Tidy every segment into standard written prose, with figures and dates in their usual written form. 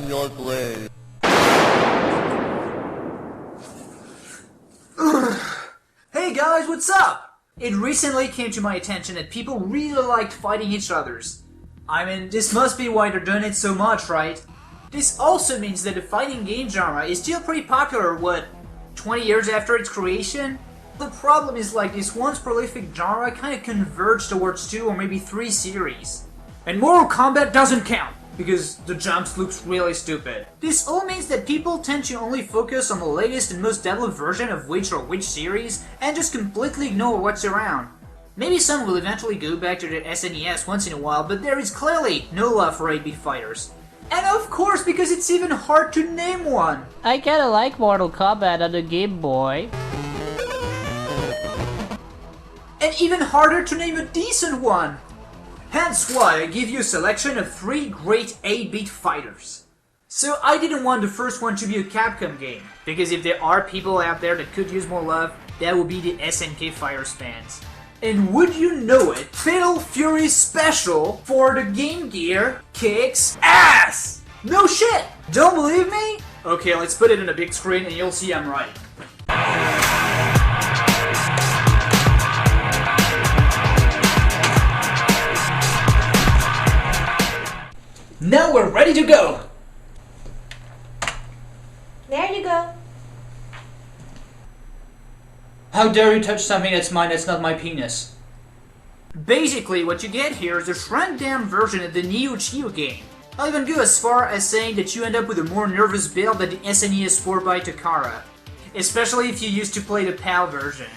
on your grave. Hey guys, what's up? It recently came to my attention that people really liked fighting each others. I mean, this must be why they're doing it so much, right? This also means that the fighting game genre is still pretty popular, 20 years after its creation? The problem is like this once prolific genre kind of converged towards 2 or maybe 3 series. And Mortal Kombat doesn't count, because the jumps looks really stupid. This all means that people tend to only focus on the latest and most developed version of which or which series, and just completely ignore what's around. Maybe some will eventually go back to the SNES once in a while, but there is clearly no love for 8-bit fighters. And of course, because it's even hard to name one! I kinda like Mortal Kombat on the Game Boy. And even harder to name a decent one! Hence why I give you a selection of 3 great 8-bit fighters. So I didn't want the first one to be a Capcom game, because if there are people out there that could use more love, that would be the SNK Fighters fans. And would you know it, Fatal Fury Special for the Game Gear kicks ass! No shit! Don't believe me? Okay, let's put it on a big screen and you'll see I'm right. Now we're ready to go! There you go. How dare you touch something that's mine, that's not my penis? Basically, what you get here is a shrunk-down version of the Neo Geo game. I'll even go as far as saying that you end up with a more nervous build than the SNES 4x Takara. Especially if you used to play the PAL version.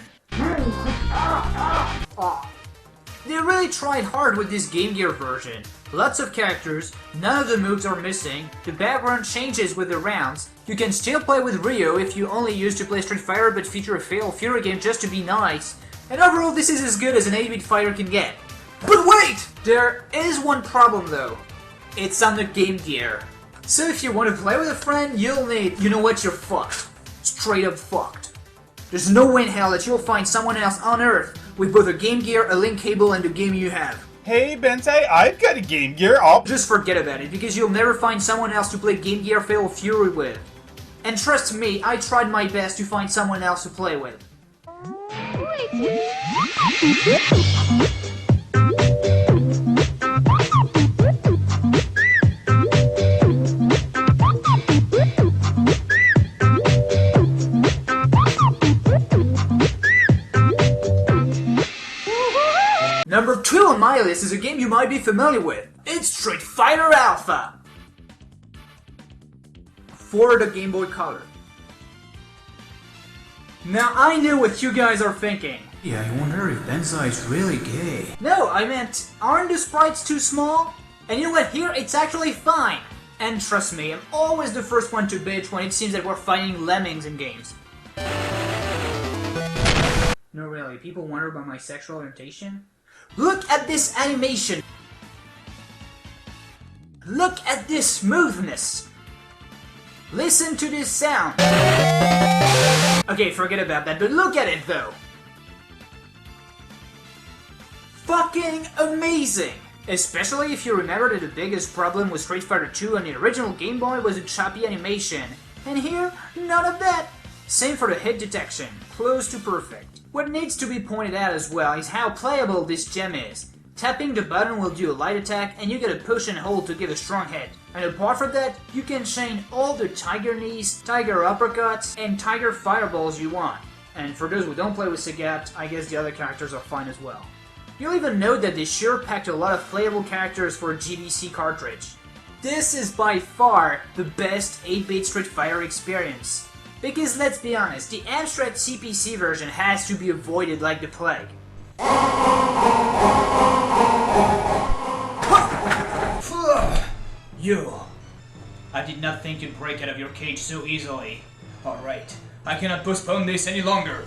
They really tried hard with this Game Gear version. Lots of characters, none of the moves are missing, the background changes with the rounds, you can still play with Ryo if you only used to play Street Fighter but feature a Fatal Fury game just to be nice, and overall this is as good as an 8-bit fighter can get. But wait! There is one problem though. It's on the Game Gear. So if you want to play with a friend, you'll need, you know what, you're fucked. Straight up fucked. There's no way in hell that you'll find someone else on Earth with both a Game Gear, a link cable, and the game you have. Hey, Bensai, I've got a Game Gear. Just forget about it, because you'll never find someone else to play Game Gear Fatal Fury with. And trust me, I tried my best to find someone else to play with. Number 2 on my list is a game you might be familiar with. It's Street Fighter Alpha! For the Game Boy Color. Now I know what you guys are thinking. Yeah, I wonder if Bensai is really gay. No, I meant, aren't the sprites too small? And you know what, here it's actually fine. And trust me, I'm always the first one to bitch when it seems that we're fighting lemmings in games. No really, people wonder about my sexual orientation? Look at this animation! Look at this smoothness! Listen to this sound! Okay, forget about that, but look at it though! Fucking amazing! Especially if you remember that the biggest problem with Street Fighter 2 on the original Game Boy was the choppy animation. And here, none of that! Same for the hit detection, close to perfect. What needs to be pointed out as well is how playable this gem is. Tapping the button will do a light attack and you get a push and hold to give a strong hit. And apart from that, you can chain all the tiger knees, tiger uppercuts, and tiger fireballs you want. And for those who don't play with Sagat, I guess the other characters are fine as well. You'll even note that they sure packed a lot of playable characters for a GBC cartridge. This is by far the best 8-bit Street Fighter experience. Because let's be honest, the abstract CPC version has to be avoided like the plague. You! I did not think you'd break out of your cage so easily. Alright, I cannot postpone this any longer.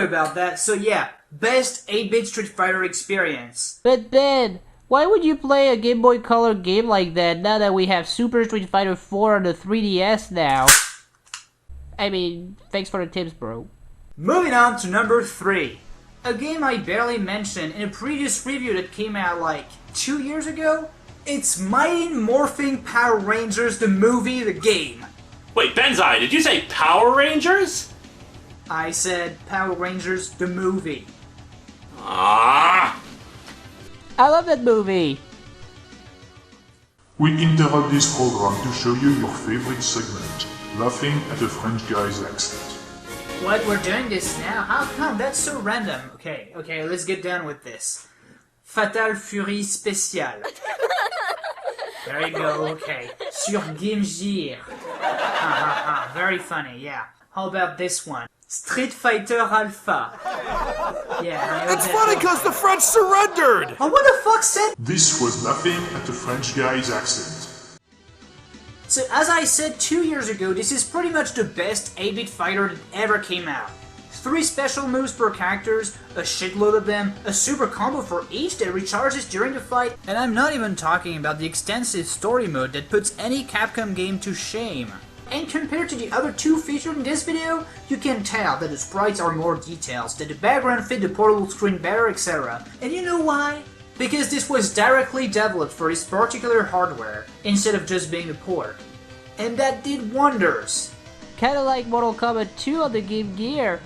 sorry about that. So yeah, best 8-bit Street Fighter experience. But Ben, why would you play a Game Boy Color game like that now that we have Super Street Fighter 4 on the 3DS now? I mean, thanks for the tips, bro. Moving on to number 3. A game I barely mentioned in a previous review that came out like 2 years ago. It's Mighty Morphin Power Rangers, the movie, the game. Wait, Benzai, did you say Power Rangers? I said Power Rangers, the movie. Ah! I love that movie. We interrupt this program to show you your favorite segment, laughing at a French guy's accent. What, we're doing this now? How come? That's so random. Okay, let's get down with this. Fatal Fury Spécial. There you go, okay. Sur GYMDK. Very funny, yeah. How about this one? Street Fighter Alpha. Yeah, It's funny because the French surrendered! Oh, what the fuck said? This was laughing at a French guy's accent. So, as I said 2 years ago, this is pretty much the best 8-bit fighter that ever came out. 3 special moves per characters, a shitload of them, a super combo for each that recharges during the fight, and I'm not even talking about the extensive story mode that puts any Capcom game to shame. And compared to the other 2 featured in this video, you can tell that the sprites are more detailed, that the background fit the portable screen better, etc. And you know why? Because this was directly developed for this particular hardware, instead of just being a port. And that did wonders. Kinda like Mortal Kombat 2 on the Game Gear.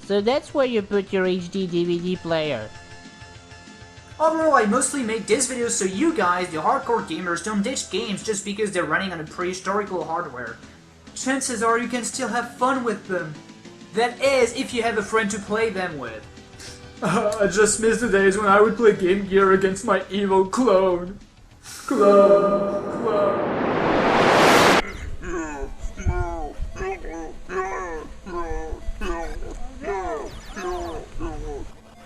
So that's where you put your HD DVD player. Overall, I mostly make this video so you guys, the hardcore gamers, don't ditch games just because they're running on a prehistorical hardware. Chances are you can still have fun with them. That is, if you have a friend to play them with. I just miss the days when I would play Game Gear against my evil clone. Clone.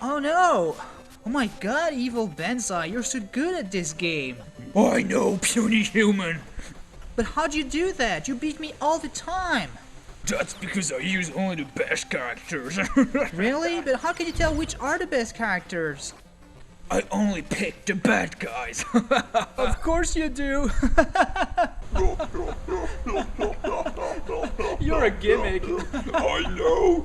Oh no! Oh my god, Evil Benzai, you're so good at this game! I know, puny human. But how'd you do that? You beat me all the time! That's because I use only the best characters. Really? But how can you tell which are the best characters? I only pick the bad guys. Of course you do! You're a gimmick. I know!